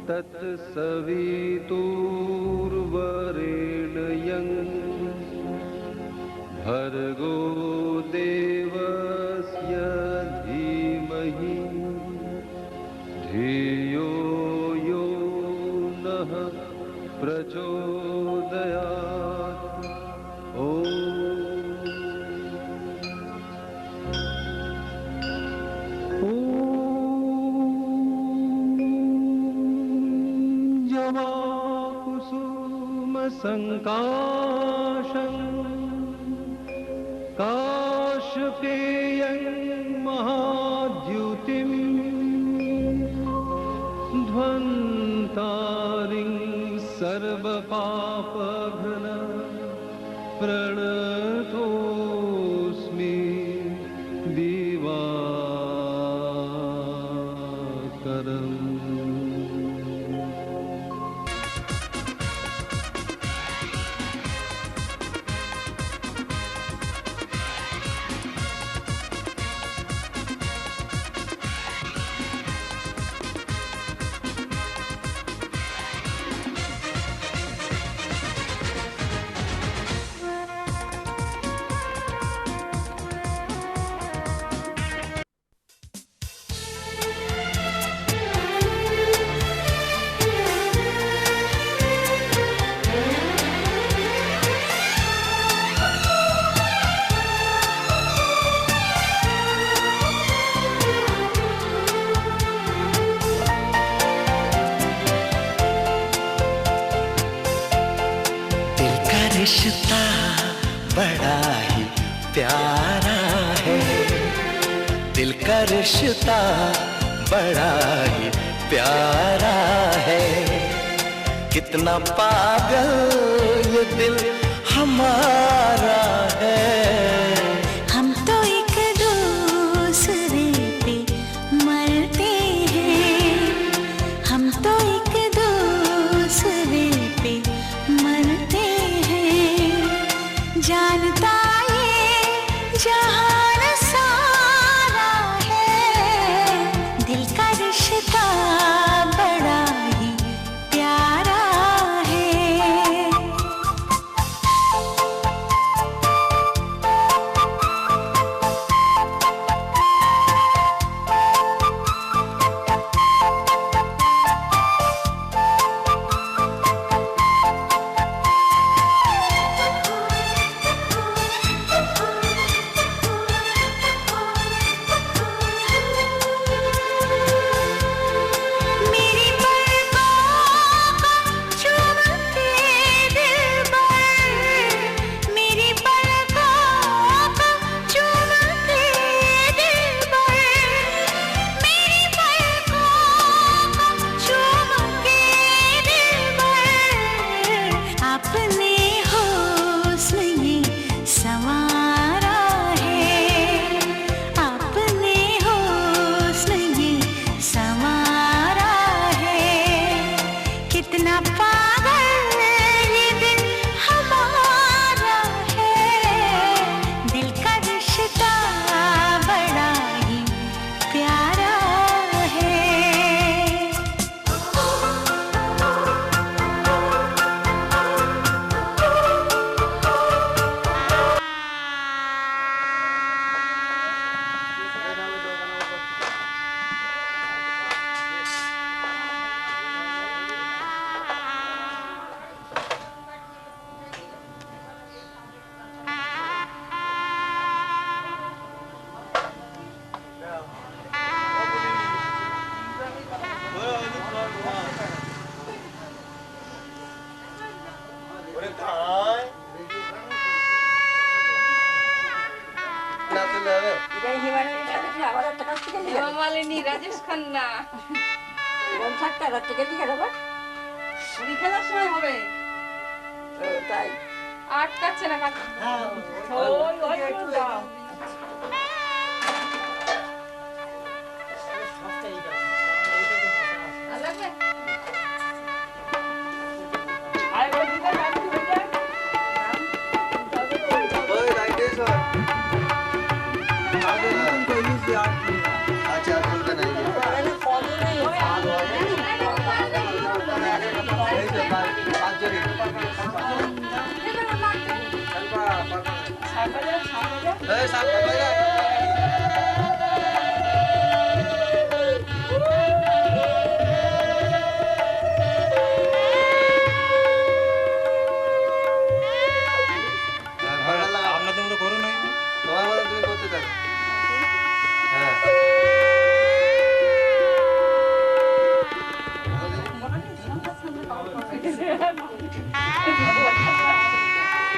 तत्सवितुर्वरेण्यं भर्गो देवस्य धीमहि धियो यो नः प्रचोदयात्। ॐ संकाशं काशपेयं महाद्युतिं ध्वन्तारिं सर्वपापघ्न प्रणतोऽस्मि दिवाकरम्। रिश्ता बड़ा ही प्यारा है, दिल का रिश्ता बड़ा ही प्यारा है। कितना पागल ये दिल हमारा है। हम तो एक दूसरे पे मरते हैं, हम तो एक दूसरे पे मरते हैं। जानता ये जहान सारा है, दिल का रिश्ता बड़ा ही प्यारा है। রাজেশ খান্না থাকতে রাত্রে গেলি কেন পরীক্ষার সময় হবে তাই আটকাচ্ছে না अच्छा আপনাদের মতো করুন তোমার মতো তুমি করতে থাকো। হ্যাঁ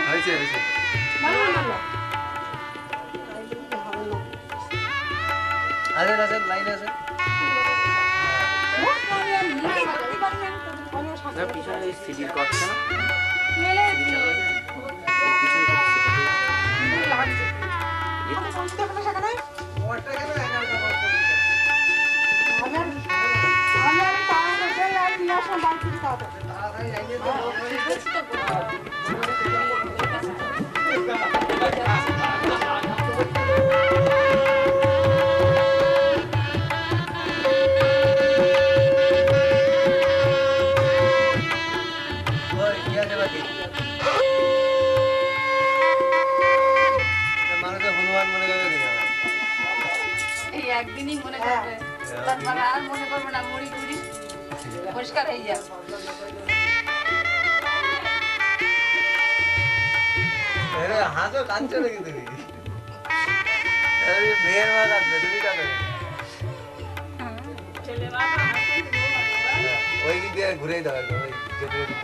হয়েছে হয়েছে। আরে রাজের লাইন আছে। পিছনে সিডির কটছে না একদিনই মনে করবে, তারপর আর মনে করবে না, মুড়ি টুড়ি পরিষ্কার হয়ে যাবে। হাসো কাঁদছো নাকি তুমি? মেয়ের মা কাঁদবে, তুমি কাঁদো ওই দিক দিয়ে ঘুরেই দাও একদম, ওই যেতে যেতে।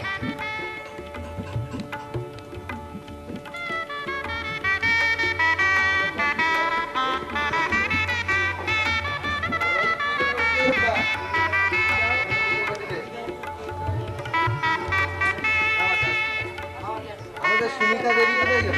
আমাদের সুমিতা দেবী কোথায় গেল?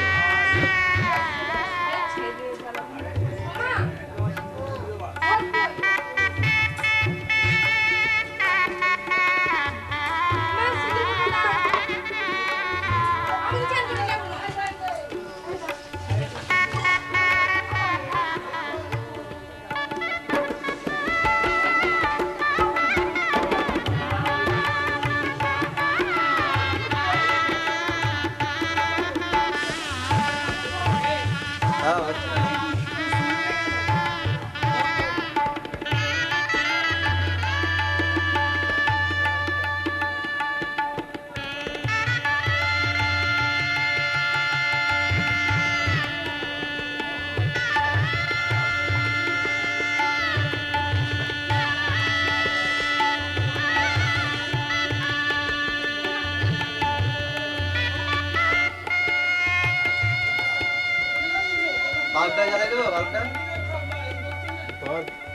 বাল্বটা জ্বালাই দেবো, বাল্বটা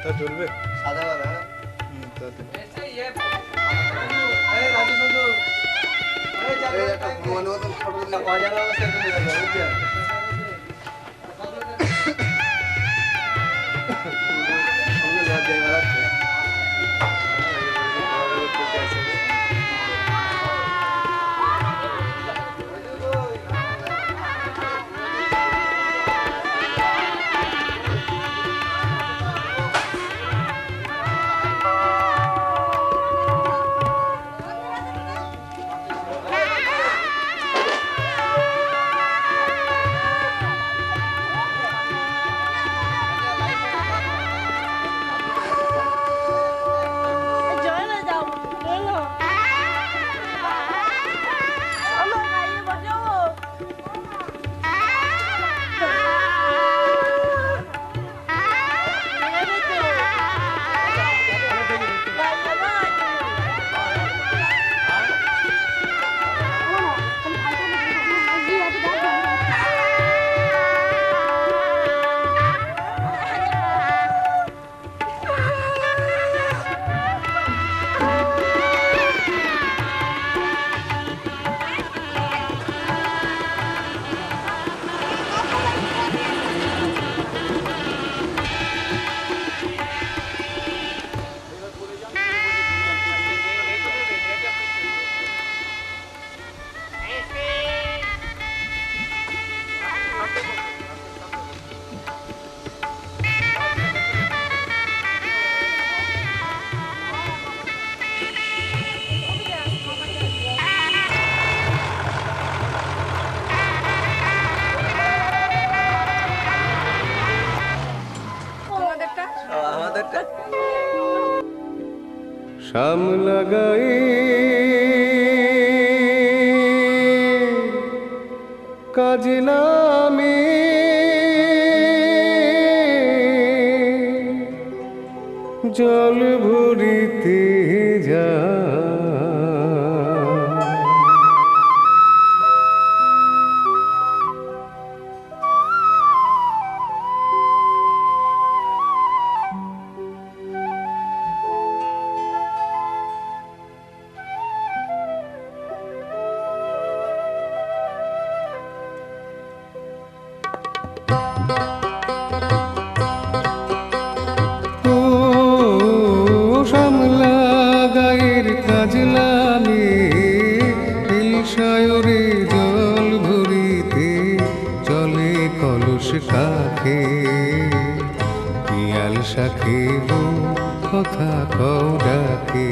তা চলবে সাদা বালা। মনে মতন ফটো অজানা অবস্থায় তুমি দেখো, বুঝছো? লজ্জায় বেড়াচ্ছে। শাম লাগাই কাজে নামে জল ভরিতে যা কাজলামে সায়রে জল ভরিতে চলে কলস কাখে পিয়াল শাখে কথা কও ডাকে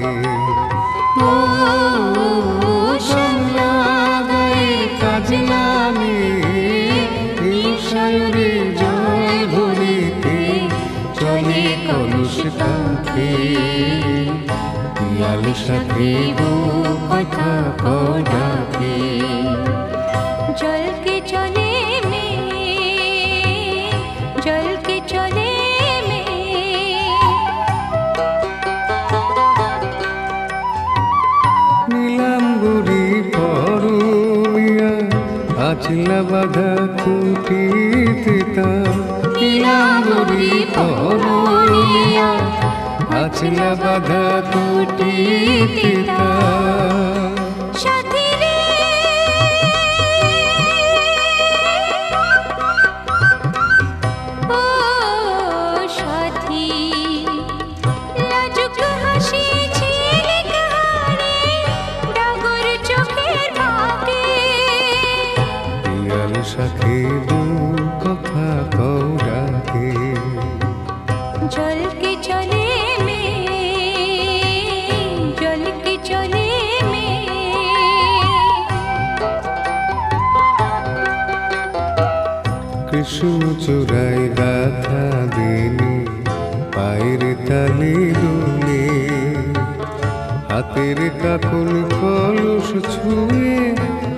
কাজলামে সায়রে জল ভরিতে চলে কলস কাখে পিয়াল সাথে কথা ডাকে জল কে চলে মে জল কে চলে মে নীলাম্বরী পরমিয়া আচলা বাধা খুঁটিতে তা নীলাম্বরী পরমিয়া আচলা বাধা খুঁটিতে তা সাথী রে ও সাথী লাজুক হাসি ঝিলিক হাড়ে ডাগর চোখের ভাগে পিয়াল সাথে কথা কও ডাকে জল কে চলে মে জল কে চলে মে কৃষ্ণ চূড়াই গাথা দিনি পায়ের তালি দুলে হাতের কাকুন কলস ছুঁয়ে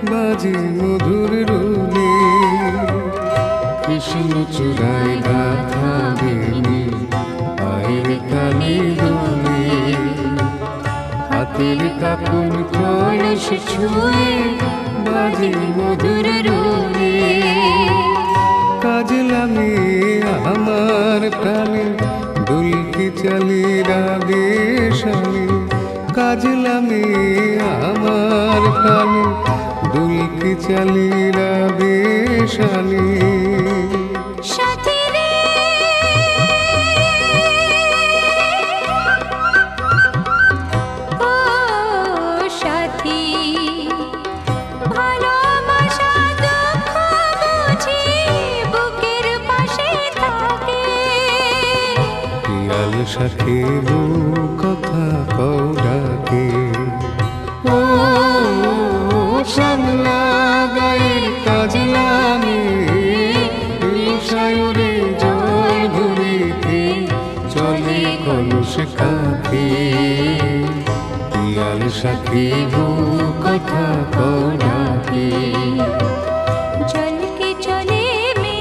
বাজে মধুর রুলে কৃষ্ণ চূড়াই গাথা দিনি পায়ের তালি দুলে হাতের কাকুন কলস ছুঁয়ে বাজে মধুর রুলে কাজলামে আমার প্রাণে দুলকি চালি রাগে শালি কাজলামে আমার প্রাণে দুলকি চালি রাগে শালি সাথী রে ও সাথী ভালোবাসা দুঃখ বুঝি বুকের পাশে থাকে পিয়াল সাথে কথা কও ডাকে ও শ্যামলা গায়ের কাজলামে সায়রে জল ভরিতে চলে কলস কাখে পিয়াল সাথে কথা কও ডাকে জল কে চলে মে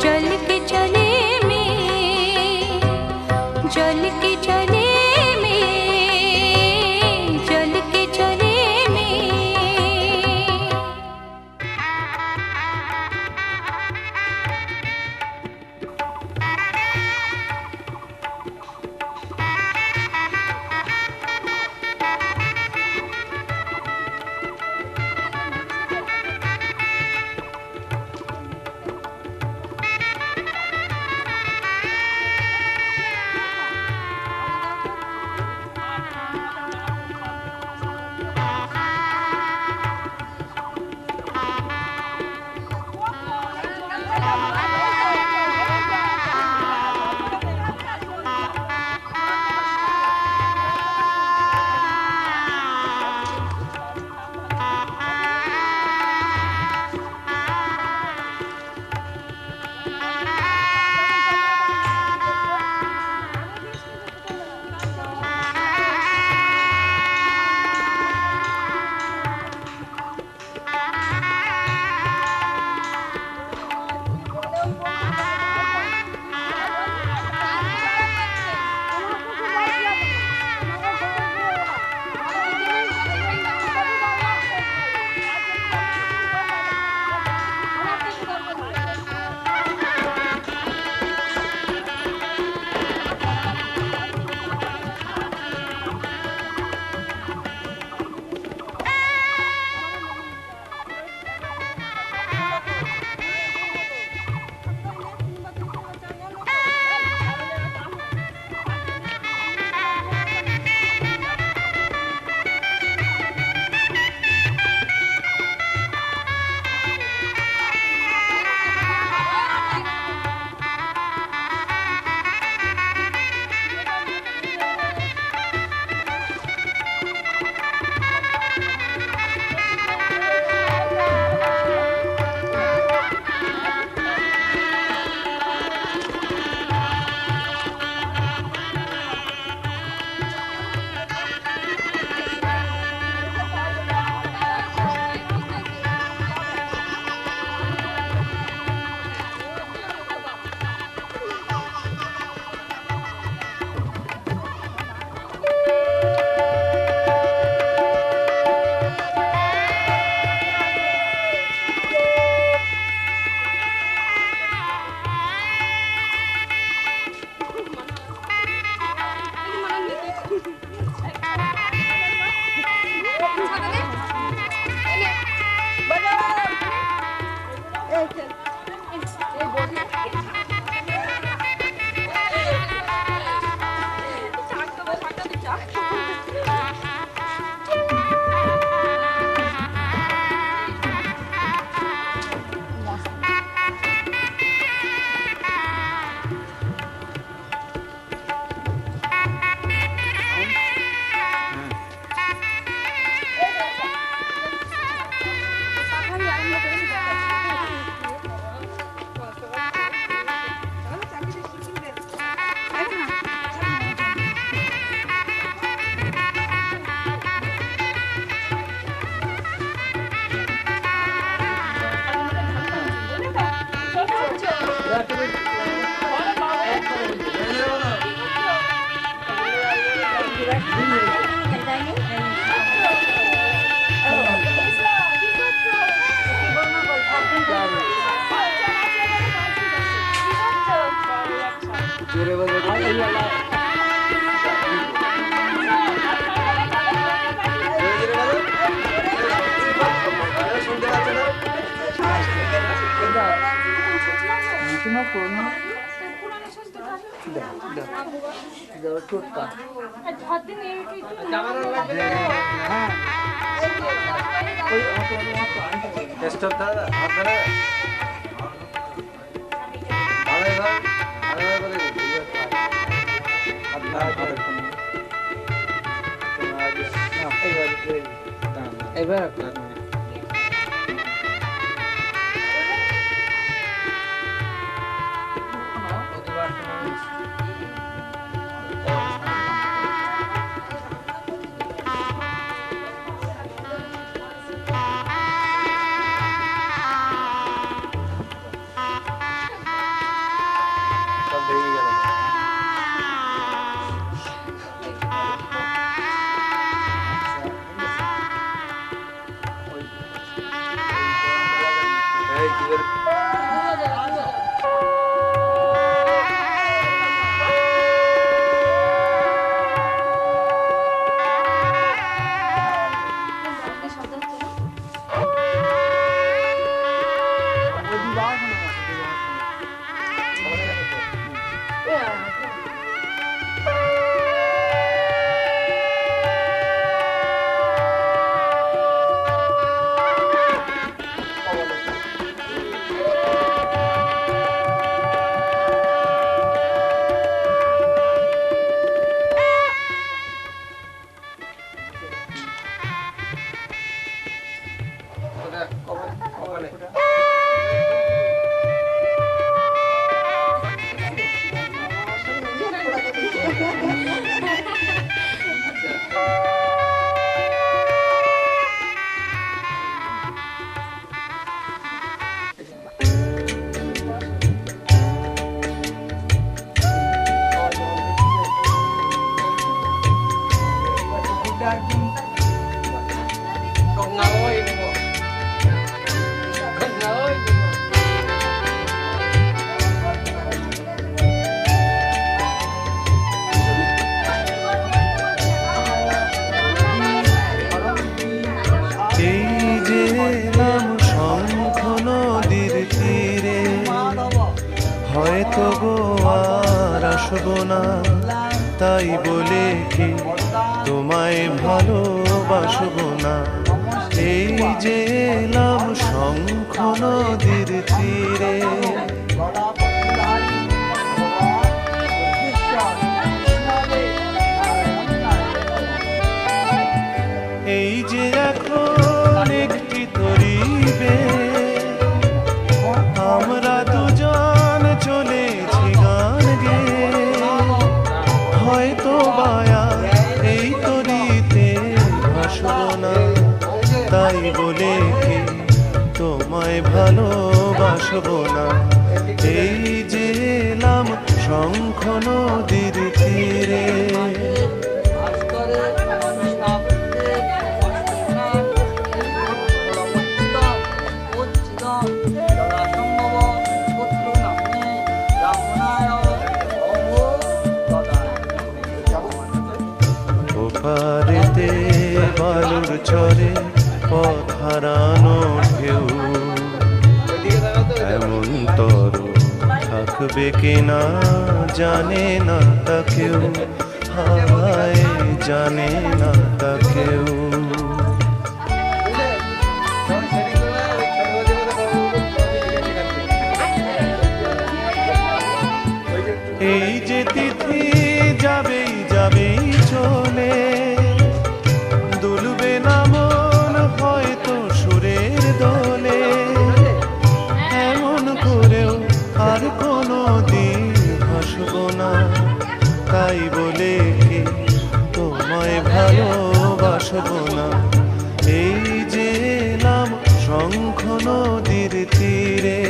জল কে চলে মে জল কে চলে মে জল কে চলে মে জোরে বলবে তো। জোরে জোরে বলো। শুনতে পাচ্ছ না? স্টপ দাদা, হাত ধরে। আরে ভাই, আরে ভাই বলে দিই। হাত ধরে। এবার সব ভেঙে গেল। এই জীবের হয়তো গো আর আসবো না, তাই বলে কি তোমায় ভালোবাসবো না। এই যে এলাম শঙ্খ নদীর তীরে, এই যে এখন একটি তরিবে আমরা দুজন চলেছি গান গে, হয়তো বায়া এই তরিতে ভাসবো না, তাই বলে কি তোমায় ভালোবাসবো না। এই যে এলাম শঙ্খ নদীর তীরে, ওপারেতে বালুর চরে পথ হারানো ঢেউ, এমন তর থাকবে কিনা জানে না তা কেউ, হায় জানে না তা কেউ। এই যে তিথি যাবেই যাবেই চলে, দুলবে না মন হয়তো সুরের দোলে, এমন করেও আর কোনো দিন হাসবো না, তাই বলে কি তোমায় ভালোবাসবো না। এই যে এলাম শঙ্খ নদীর তীরে,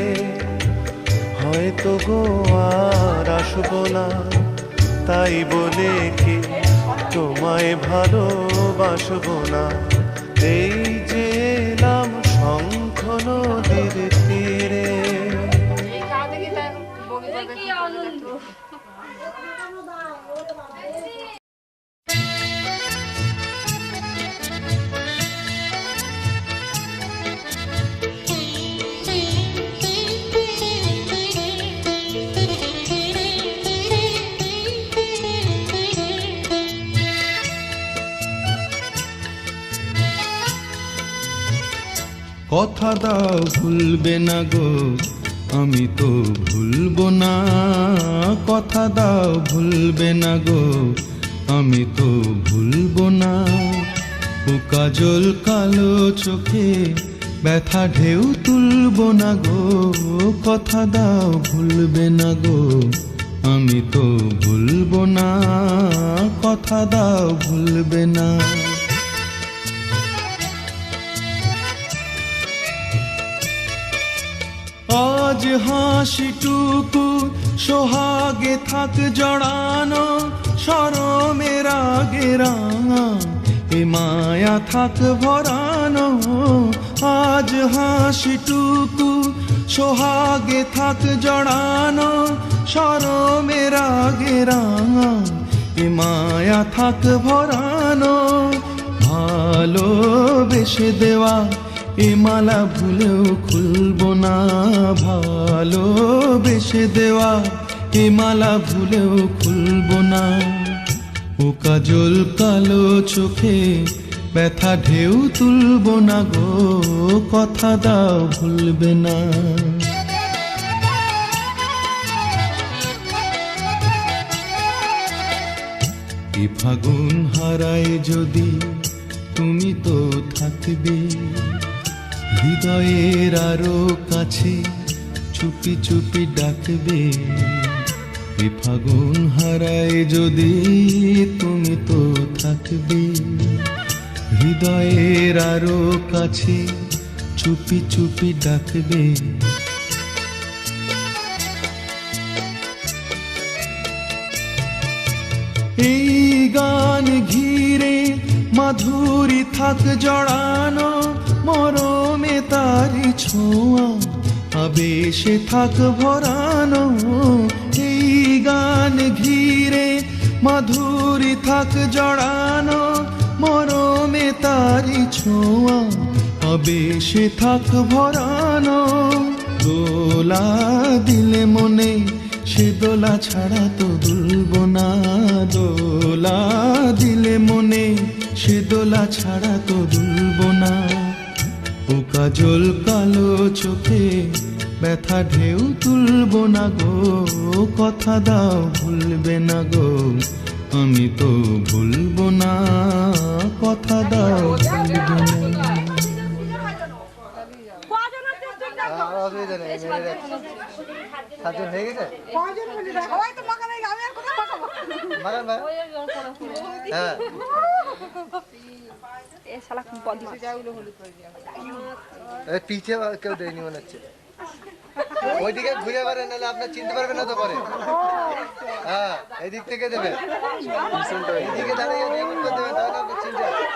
হয়তো গো আর আসবো না, তাই বলে কি তোমায় ভালোবাসবো না। এই যে এলাম শঙ্খ নদীর তীরে, এই গা দেখি তার বমি করবে কি আনন্দ। কথা দাও ভুলবে না গো, আমি তো ভুলবো না। কথা দাও ভুলবে না গো, আমি তো ভুলবো না। ও কাজল কালো চোখে ব্যথা ঢেউ তুলবো না গো। কথা দাও ভুলবে না গো, আমি তো ভুলবো না। কথা দাও ভুলবে না। আজ হাসিটুকু সোহাগে থাক জড়ানো, শরমের আগে রাঙা এ মায়া থাক ভরানো। আজ হাসিটুকু সোহাগে থাক জড়ানো, শরমের আগে রাঙা এ মায়া থাক ভরানো। ভালোবেসে দেওয়া এ মালা ভুলেও খুলবো না। ভালোবেসে দেওয়া এ মালা ভুলেও খুলবো না। ও কাজল কালো চোখে ব্যথা ঢেউ তুলবো না গো। কথা দাও ভুলবে না। এ ফাগুন হারায় যদি তুমি তো থাকবে, হৃদয়ের আরো কাছে চুপি চুপি ডাকবে। এ ফাগুন হারায় যদি তুমি তো থাকবে, হৃদয়ের আরো কাছে চুপি চুপি ডাকবে। এই গান ঘিরে মাধুরী থাক জড়ানো, মরমে তারি ছোঁয়া আবেশে থাক ভরানো। এই গান ঘিরে মাধুরী থাক জড়ানো, মরমে তারি ছোঁয়া আবেশে থাক ভরানো। দোলা দিলে মনে সে দোলা ছাড়া তো দুলবো না। দোলা দিলে মনে সে দোলা ছাড়া তো দুলবো না। ও কাজল কালো চোখে ব্যথা ঢেউ তুলবো না গো। কথা দাও ভুলবে না গো, আমি তো ভুলবো না। কথা দাও ভুলবে না। অসুবিধা নেই, মেরে রাখছি। সাতজন হয়ে গেছে? সবাই তো মাখানো, আমি আর কোথায় মাখাবো? মাখান ভাই। হ্যাঁ এ শালা খুব বদমাশ। এই পিছে কেউ দেয়নি মনে হচ্ছে। ওইদিকে ঘুরে পারে, নাহলে আপনার চিনতে পারবে না তো পরে। হ্যাঁ এদিক থেকে দেবে, এইদিকে দাঁড়িয়ে এমন করে দেবে, তাহলে আপনি চিনতে পারবেন।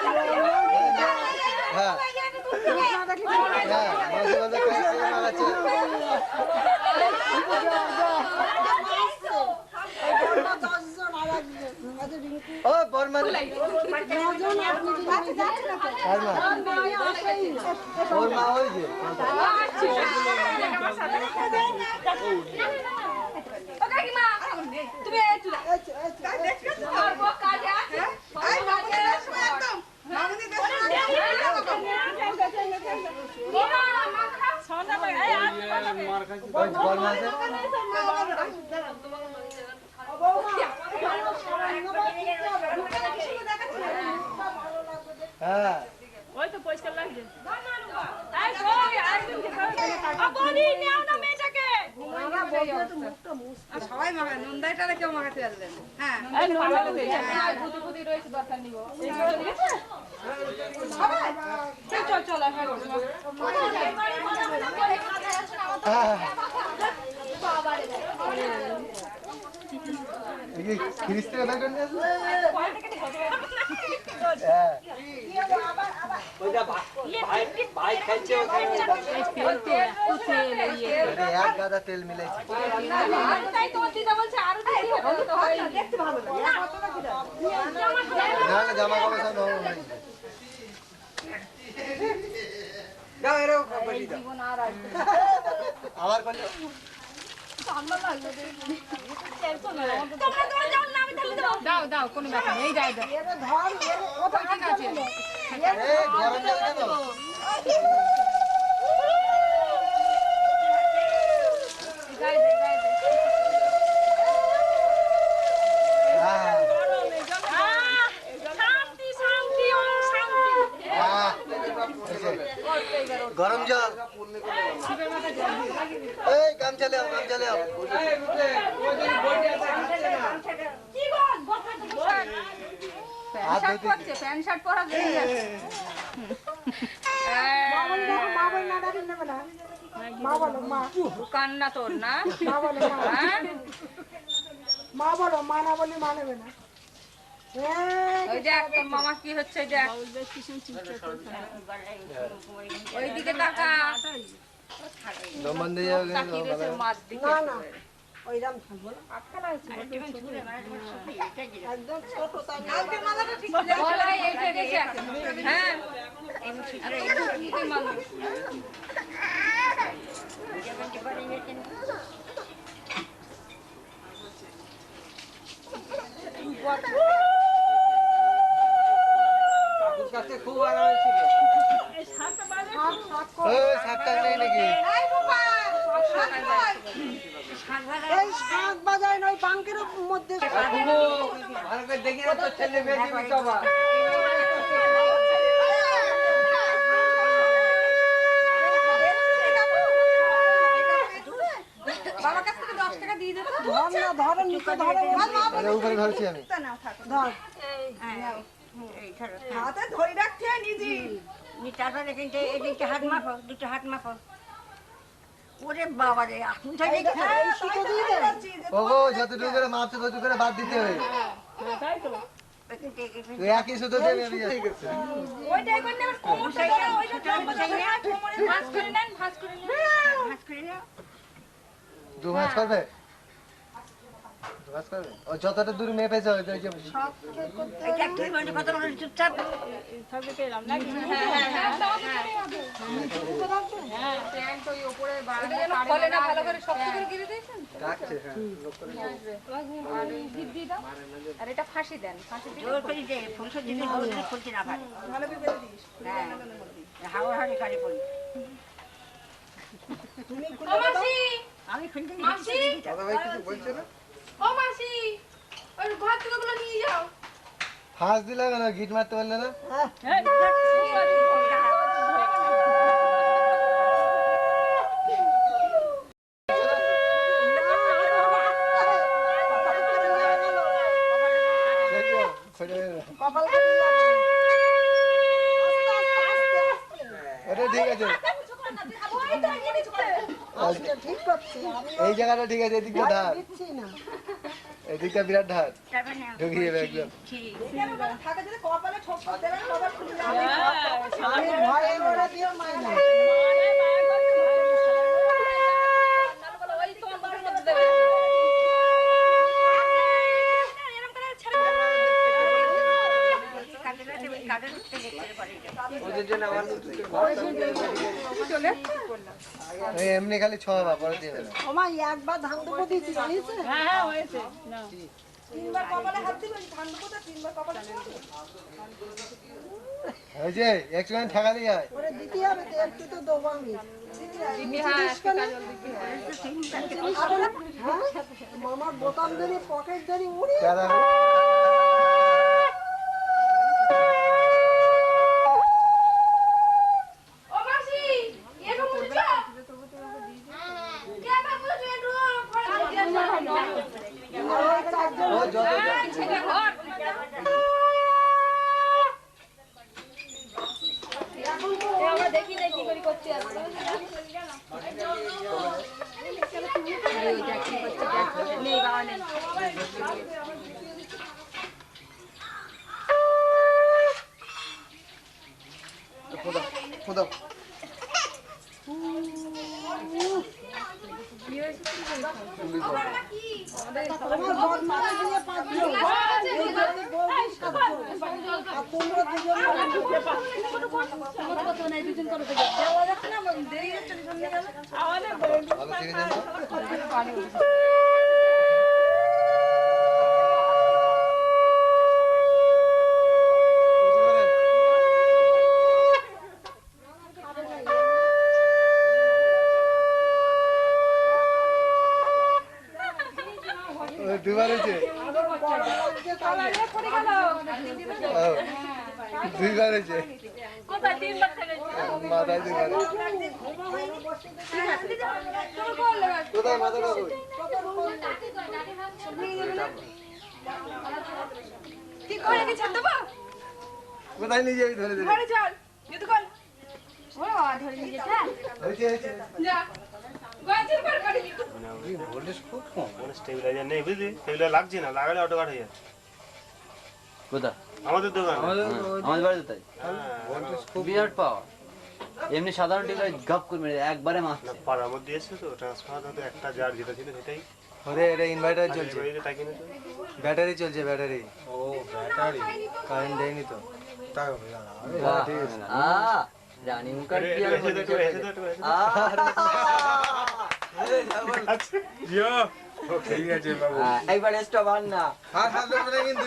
হ্যাঁ হ্যাঁ মাঝে মাঝে মাগাচ্ছে। ও বর্মান ওর মা ওই যে হ্যাঁ ওই তো পরিষ্কার লাগছে। সবাই মাখা নন্দাইটারে কেউ মাখাতে পারলেন। হ্যাঁ চল চল হ্যাঁ দেখি ফ্রিজ থেকে বের করে নিয়ে আসলে হ্যাঁ আরে এক গাদা তেল মিলাইছি না না জামা কাপড় সব নরম হয়ে গেছে। আবার করলে দাও দাও কোনো ব্যাপার নেই যাই দাও ঠিক আছে এই গরম জল কেন গাই দে গাই দে হ্যাঁ শান্তি শান্তি ওম শান্তি হ্যাঁ গরম জল এই কাম চলে আও কাম চলে আও কি গো প্যান্ট শার্ট পরছে প্যান্ট শার্ট পরা গেছে দোকান না তোর না ওই দেখ তোর মামা কি হচ্ছে দেখ ওইদিকে টাকা দমন দিয়ে যাবে মাছ দিকে গলায় এসে গেছে হ্যাঁ মানুষ ওই সাতটা নেই নাকি এই শাক বাজায় নয় বাঙ্কের মধ্যে বাবার কাছ থেকে 10 টাকা দিয়ে দেবো ধর না ধরেন নিচে ধরে আরে উপরে ধরছি আমি ধর হাতে ধরে রাখতে নিজে তারপরে এদিকে হাত মাপো দুটো হাত মাপো ওরে বাবা রে এখন থেকে শিখে দিয়ে দে ওগো যতটুকু করে মাপছে ততটুকু করে বাদ দিতে হবে তুই একই সুতো দেবে আমি যাচ্ছি ওইটাই করে নেবেন কোমরটা ওইটা ভাঁজ করে নেন ভাঁজ করে নেন হাত করে নাও দু মাস করবে দু মাস করবে ও যতটা দূর মেপে যাও ওই যে এটা তুই মানে কথা বলে চুপচাপ প্যান্ট ওই উপরে ফলে না ভালো করে শক্ত করে গিরে দিয়েছেন রাখছে হ্যাঁ লোক করে আর এই জিপ দিয়ে দাও আর এটা ফাঁসি দেন ফাঁসি দিয়ে জোর করে দে ফুলসো জিনিস বলতে ফুলছি না ভাই ভালো করে বেঁধে দিস হাওয়া হাওয়া কাটে পড়ি ও মাসি আমি খুলতে মাসি দাদা ভাই কিছু বলছে না ও মাসি ওই ঘর থেকে গুলো নিয়ে যাও ফাঁস দিলে কেন গিট মারতে পারলে না কপাল এটা ঠিক আছে ঠিক করছি এই জায়গাটা ঠিক আছে এদিকটা ধার দিচ্ছি না এদিকটা বিরাট ধার যাবে না ঢুকিয়ে যাবে একদম ঠিক থাকে যদি কপালে ছোপ দেবেন কপাল খুলে যাবে আমি ভয়ে ওরা দিও মাইনা ওই তোমার বাড়ির মধ্যে দেবে এই এমনি খালি ছোঁয়া পরে দিয়ে দেবে ওমা একবার ধান দুপো দিয়েছি হয়েছে হ্যাঁ হয়েছে তিনবার কপালে হাত দিবেন ধান দুপোতে তিনবার কপালে ওই যে একটুখানি ঠেকা দিয়ে আয় ওরে দিতে হবে তো একটু তো দেবো আমি মামার বোতাম ধরে পকেট ধরে উড়ি দাদা ও মাসি এটা মুছছো কে বাবু একটু ও যত ছেলে ঘর আমরা দেখি দেখি করে করতে আসছে নেই বাবা নেই কোথাও তোমার বদ মারা দিয়ে 5 জন এই যদি বৌদি 7 জন আর তোমরা দুজন কত নাই দুজন করে দেবে দেওয়া যাচ্ছে না দেরি হচ্ছে জন্য গেল আমাদের বৌদি ভালো থেকে যান তো দুবার হয়েছে দুইবার হয়েছে কোথায় তিনবার থেকে মাথায় দুইবার কোথায় মাথাটা কই? কি করে কি ছাড় দেবো কোথায় নিয়ে যাবি ধরে ধরে ঘরে চল জুতো কর ও ধরে নিয়ে যেতে হয়েছে হয়েছে যা গাছের পর করে দিতে ভোল্টেজ খুব কম কোনো স্টেবিলাইজার নেই বুঝলি স্টেবিলাইজার লাগছে না লাগালে অটো কাট হয়ে যাচ্ছে কোথা আমাদের দোকান আমাদের বাড়িতে তাই ভোল্টেজ খুব বিরাট পাওয়ার এমনি সাধারণ টিভি গাপ করে মেরে একবারে মারছে পাড়ার মধ্যে এসছে তো ট্রান্সফার হতে একটা যার যেটা ছিল সেটাই ওরে এটা ইনভার্টার চলছে তাই কিনে তো ব্যাটারি চলছে ব্যাটারি ও ব্যাটারি কারেন্ট দেয়নি তো তাই হবে না ঠিক আছে রানী মুখার কি আর এসে দেখো এসে দেখো জিও ঠিক আছে বাবু একবার স্টপ আন না হাত হাত দেবে না কিন্তু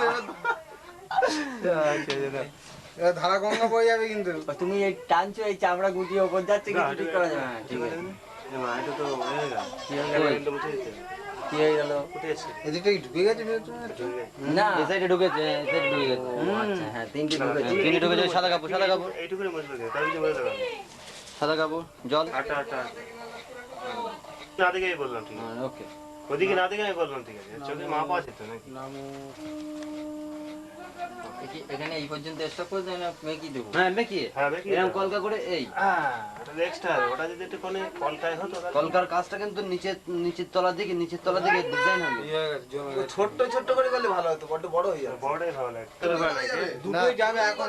এবার ধারা গঙ্গা বয়ে যাবে কিন্তু তুমি এই টানছো এই চামড়া গুটিয়ে ওপর যাচ্ছে কিছু ঠিক করা যাবে না ঠিক আছে এটা তো হয়ে গেল কি হয়ে গেল কি হয়ে গেল এদিকটা কি ঢুকে গেছে না এই সাইডে ঢুকেছে এই সাইডে ঢুকে গেছে আচ্ছা হ্যাঁ তিনটে ঢুকেছে সাদা কাপড় এইটুকুনি মজবুত তাই কিছু বলে দেবেন সাদা কাপড় জল আটা না দেখে বললাম ঠিক আছে ওকে ওদিকে না দেখে আমি বললাম ঠিক আছে চোখে মাপ আছে তো নাকি এখানে এই পর্যন্ত স্টপ করে দেন মেকি দেবো হ্যাঁ মেকি এরকম কলকা করে এই এটা এক্সট্রা ওটা যদি একটু কোনে কলকায় হতো কলকার কাজটা কিন্তু নিচের তলার দিকে ডিজাইন হবে ছোট ছোট করে করলে ভালো হতো বড় বড় হয়ে যাবে বড়ই ভালো লাগে দুটোই যাবে এখন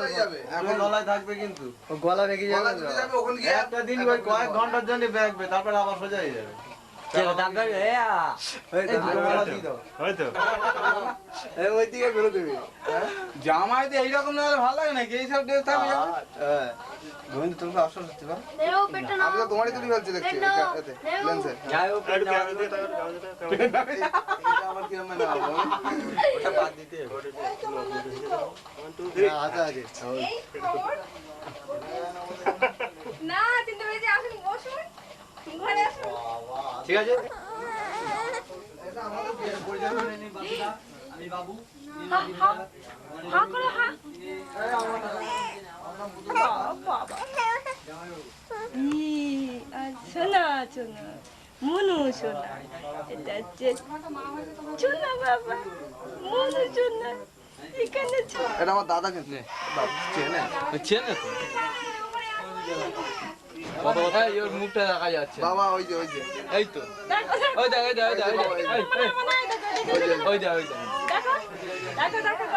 এখন গলায় থাকবে কিন্তু গলা রেখে যাবে ওখানে গিয়ে একটা দিন ওই কয়েক ঘন্টার জন্য ব্যাগবে তারপর আবার সোজা হয়ে যাবে চলো ডাক্তার হয়তো ওই দিকে বেরো দেবে জামাই তো এইরকম না হলে ভালো লাগে নাকি এইসব ড্রেস থাকবে হ্যাঁ গোবিন্দ তুমি অপশন হচ্ছে না আমি তো তোমারই তুলি ফেলছি দেখছি এতে লেন্সে যাই হোক একটু ক্যামেরা দিয়ে তাকাও এটা আমার কি রকম না ওটা বাদ দিতে আচ্ছা আছে না চিন্তা করে যে আসুন বসুন ঘরে আসুন ঠিক আছে এটা আমাদের পরিচালনা নেই বাবুদা আমি বাবু হা করে হা শোনা শোনা মনু শোনা এটা হচ্ছে শোনা বাবা মনু শোনা এখানে এটা আমার দাদা কিন্তু বাবু চেনে চেনে তো ওর মুখটা দেখা যাচ্ছে বাবা ওই যে এই তো ওই দেখ দেখো দেখো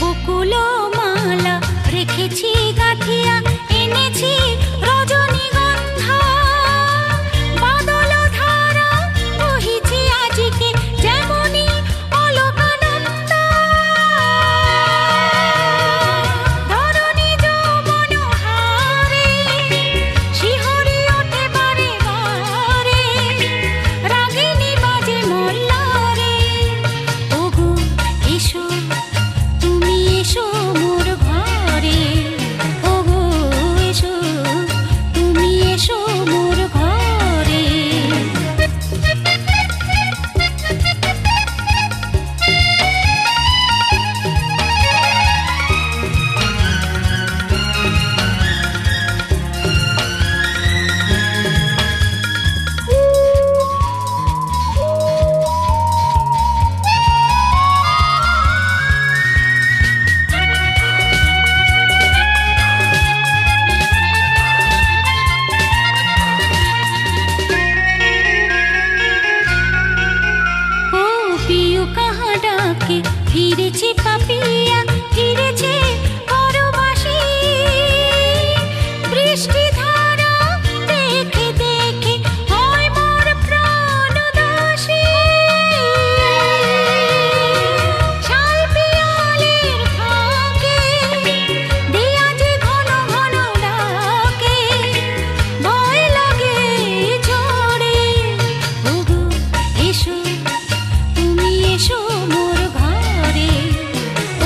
বকুল মালা রেখেছি গাঁথিয়া, এনেছি রজনীগন্ধা, বাদল ধারা বহিছে আজকে যেমনি অলোকানন্দা। ধরণী যৌবন হারে শিহরি ওঠে বারে বারে, রাগিনী বাজে মল্লারে। ওগো এসো তুমি এসো মোর ঘরে, ওগো এসো তুমি এসো মোর ঘরে। ও প্রিয় কাহা ডাকে ফিরেছে পাপিয়া, ফিরেছে পরবাসী। বৃষ্টি ধারা দেখে দেখে হয় মোর প্রাণ দাসী। শাল পিয়ালের ফাঁকে দিয়া যে ঘন ঘন ডাকে, ভয় লাগে ঝড়ে। ওগো এসো তুমি এসো মোর ঘরে,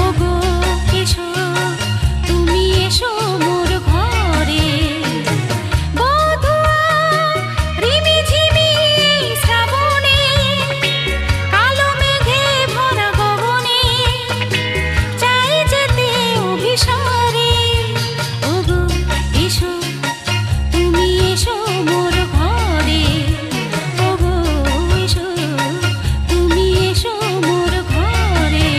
ওগো এসো তুমি এসো মোর ঘরে। বধূয়া রিমিঝিমি শ্রাবণে, কালো মেঘে ভরা গগনে, চাই যেতে অভিসারে। ওগো এসো তুমি এসো মোর ঘরে, ওগো এসো তুমি এসো মোর ঘরে।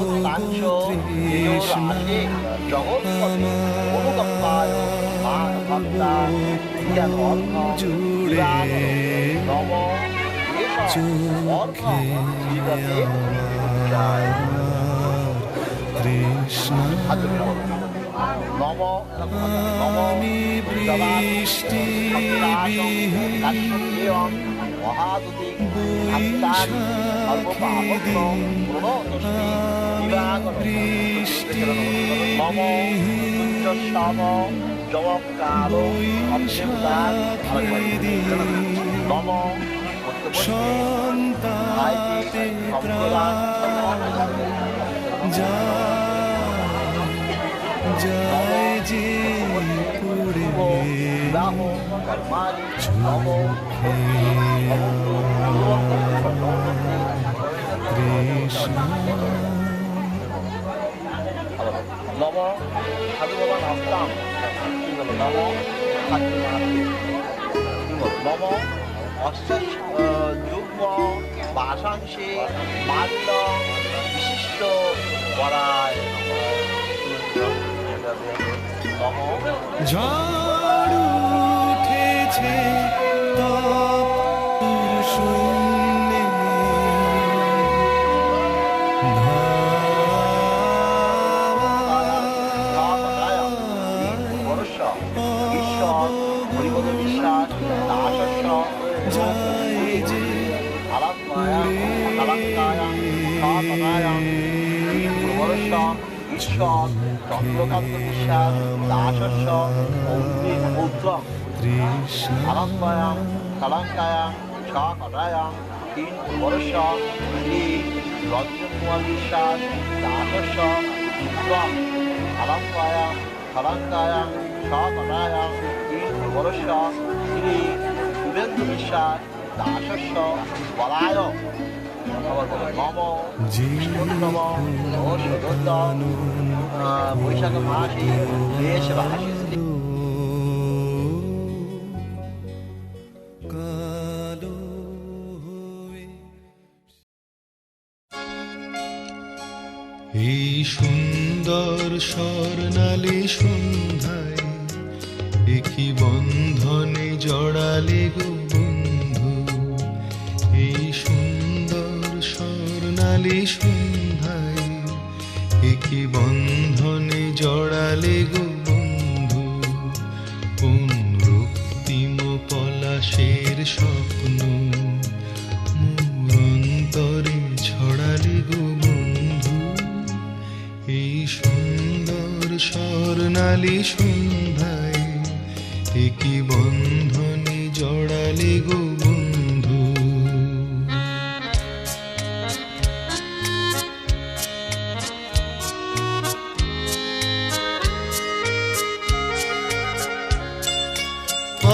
আমি বৃষ্টি সন্তাপে যায় যে পুরে কৃষ্ণ। নম সাধু বাবা নামতাম, নম নম যুগ্ম বাসাংশে মাল্য বিশিষ্ট পরায় নম। ঝড় উঠেছে তপুর শূন্যে, ঈশ্বর হরিপদ বিশ্বাস দাসস্য যায় যে ঈশ্বর চন্দ্রকান্ত বিশ্বাস দাসস্য পৌত্র আলাম্বায়াম কালাঙ্কায়াম কদায়াম 3 বর্ষ শ্রী রঞ্জন কুমার বিশ্বাস দাসস্য त्वं अलङ्कायां फलङ्कायां शकटायां ईश्वरस्य श्री শুভেন্দু বিশ্বাস দাসস্য বলায় নম বিষ্ণুতম বৈশাখ মাসে বেশ ভাসি এই সুন্দর স্বর্ণালী সন্ধ্যায় একই বন্ধনে জড়ালে গো বন্ধু। এই সুন্দর স্বর্ণালী সন্ধ্যায় একই বন্ধনে জড়ালে গো বন্ধু। কোন রক্তিম পলাশের স্বপ্ন মোর অন্তরে ছড়ালে গো বন্ধু। এই সুন্দর স্বর্ণালী সন্ধ্যায় একই বন্ধনে জড়ালে গো বন্ধু।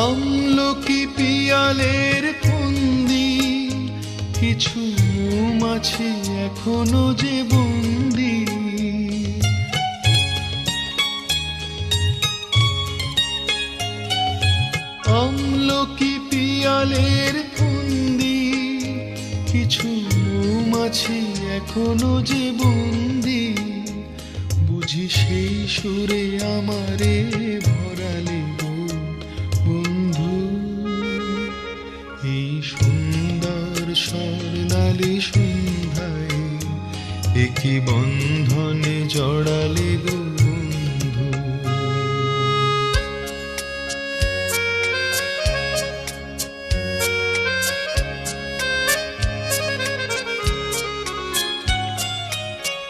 আমলকি পিয়ালের ফন্দি কিছু মৌমাছি এখনো যে বন্দি। আমলকি পিয়ালের ফন্দি কিছু মৌমাছি এখনো যে বন্দি। বুঝি সেই সুরে আমারে ভরালে গো বন্ধু। এই সুন্দর স্বর্ণালী সন্ধ্যায় একই বন্ধনে জড়ালে গো বন্ধু।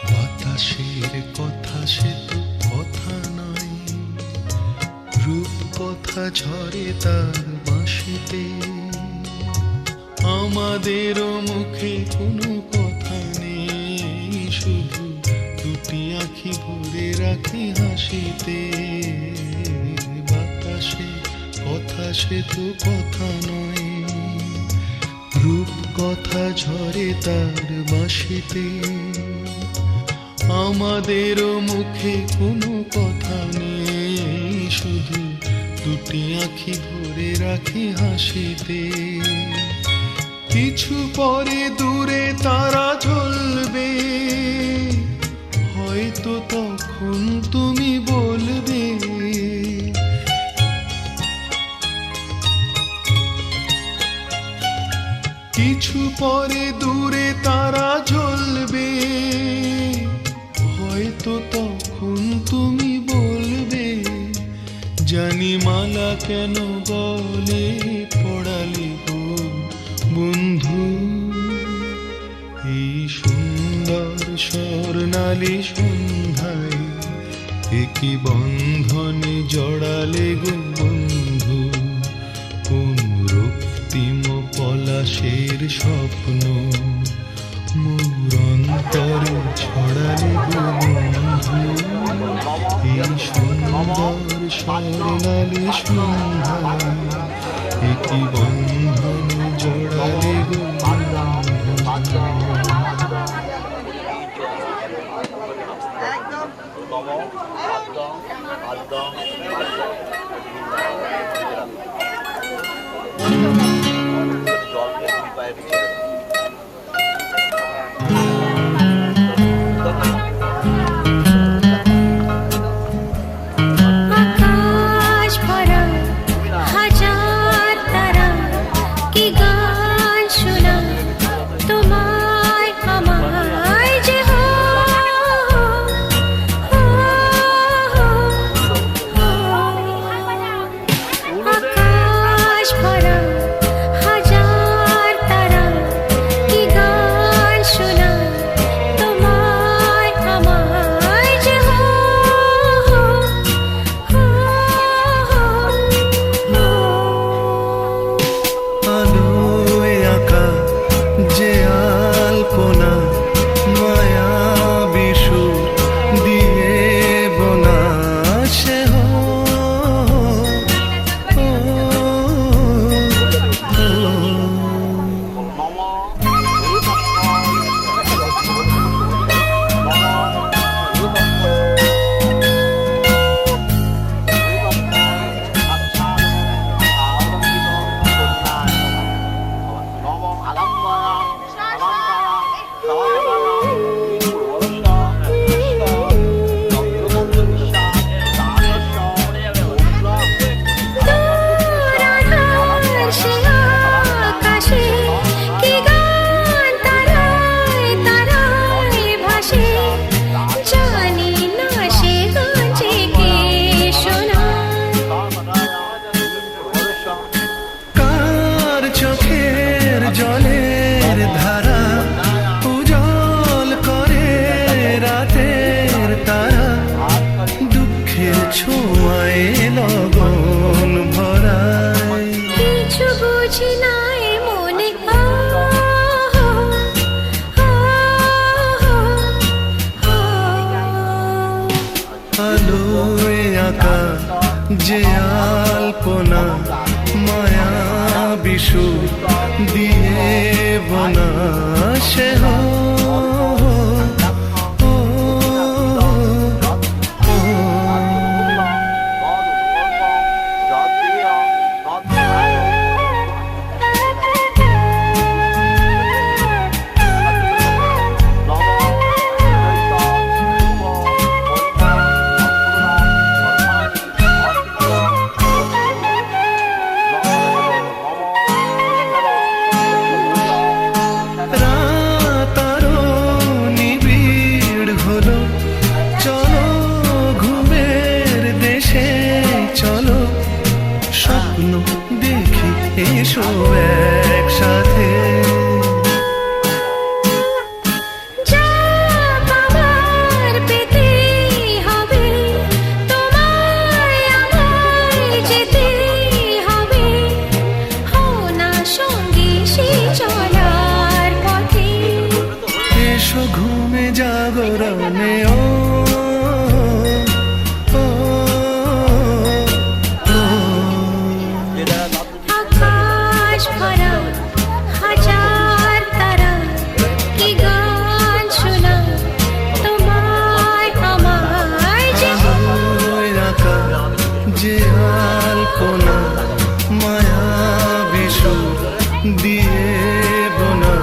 বাতাসের কথা সে তো কথা নয়, রূপ কথা ঝরে তার বাঁশিতে। আমাদেরও মুখে কোনো কথা নেই, শুধু দুটি আঁখি ভরে রাখি হাসিতে। বাতাসে কথা সে তো কথা নয়, রূপ কথা ঝরে তার বাঁশিতে। আমাদেরও মুখে কোনো কথা নেই, শুধু দুটি আঁখি ভরে রাখি হাসিতে। কিছু পরে দূরে তারা জ্বলবে, হয়তো তখন তুমি বলবে কিছু পরে দূরে তারা জ্বলবে, হয়তো তখন তুমি বলবে জানি মালা কেন গলে পড়ালে গো বন্ধু। এই সুন্দর স্বর্ণালী সন্ধ্যায় একই বন্ধনে জড়ালে গো বন্ধু। কোন রক্তিম পলাশের স্বপ্ন মোর অন্তরে ছড়ালে গো বন্ধু। এই সুন্দর স্বর্ণালী সন্ধ্যায় একই বন্ধনে জড়ালে গো বন্ধু। আকাশ ভরা হাজার তারা কি গান শোনা তোমায় আমায় যে আকাশ আলোয় আঁকা যে আলপনা মায়া বিশু দিয়ে বনা সে এসো একসাথে এসো ঘুমে জাগরণে যে আলপনা মায়া বিশু দিয়ে বোনা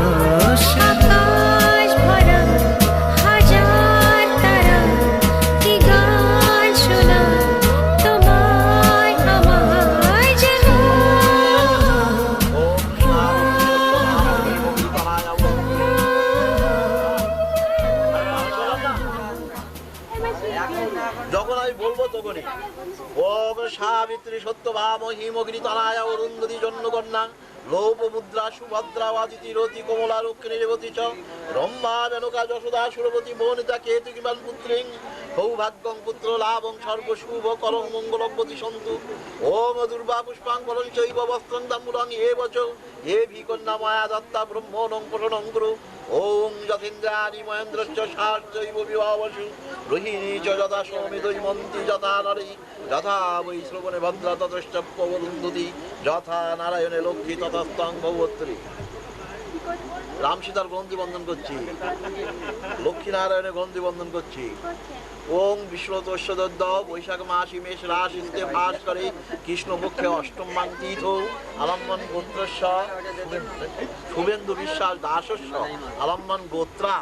যখন আমি বলবো তখনই ওম সাবিত্রী সত্যভাম হিমগ্নি তনায় অরুন্ধতি জন্মকন্যা লোপ মুদ্রা সুভদ্রা আদিতি রতি কমলা রক্ষিণী রেবতী চ ব্রহ্মা মেনকা যশোদা সুরবতী বনিতা কেতু কিমান পুত্রিং সৌভাগ্যং পুত্র লাভং সর্ব শুভ করং মঙ্গলবতী সন্তু ওম দুর্বা পুষ্পাং ফলং চৈব বস্ত্রং তাম্বুলং এ বচ এ ভিকন্যা মায়া দত্তা ব্রহ্মণং প্রণং কুরু ওং যথেন্দ্রাণি মহেন্দ্রশ্চ শাস্ত্রৈব বিভাবসু রোহিণী চ যথা সৌমিদৈমন্তি যথা নারী যথা বৈ শ্রবণে ভদ্রা ততশ্চ পবরুন্ধতি যথা নারায়ণে লক্ষ্মী ততস্তং ভগবত্রী রাম সীতার গ্রন্থি বন্ধন করছি লক্ষ্মী নারায়ণের গ্রন্থি বন্ধন করছি ওং বিশ্বতস্যদ্দ বৈশাখ মাসি মেষ রাশিতে ভাস করে কৃষ্ণপক্ষে অষ্টম মান তীর্থ আলম্বন গোত্রস্য শুভেন্দু বিশ্বাস দাসস্য আলম্বন গোত্রা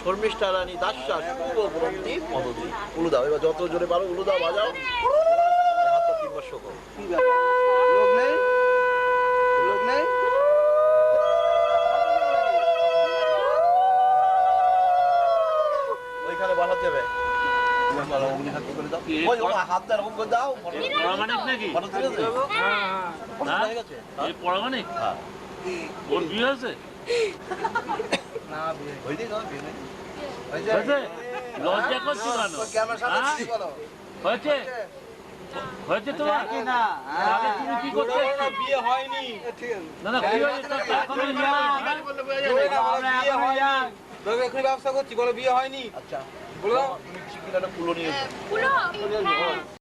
শর্মিষ্ঠা রানী দাস্যা শুভ গ্রন্থি পদতি উলু দাও এবার যত জোরে পারো উলু দাও বাজাও হাতটা 3 বার শোকো লোক নেই লোক নেই ওইখানে বসাতে হবে হাতটা এরকম করে দাও পরামানিক নাকি এই পরামানিক ওর বিয়ে হয়েছে না বিয়ে হইছে না বিয়ে নেই হয়েছে লজ্জা করছো কেন হয়েছে হয়েছে তোমার না আগে তুমি কি করতে বিয়ে হয়নি না না কি হয়েছে বিয়ে হয় তোকে এখনই ব্যবস্থা করছি বলো বিয়ে হয়নি আচ্ছা বলো তুমি কিছু কিনা পুলো নিয়ে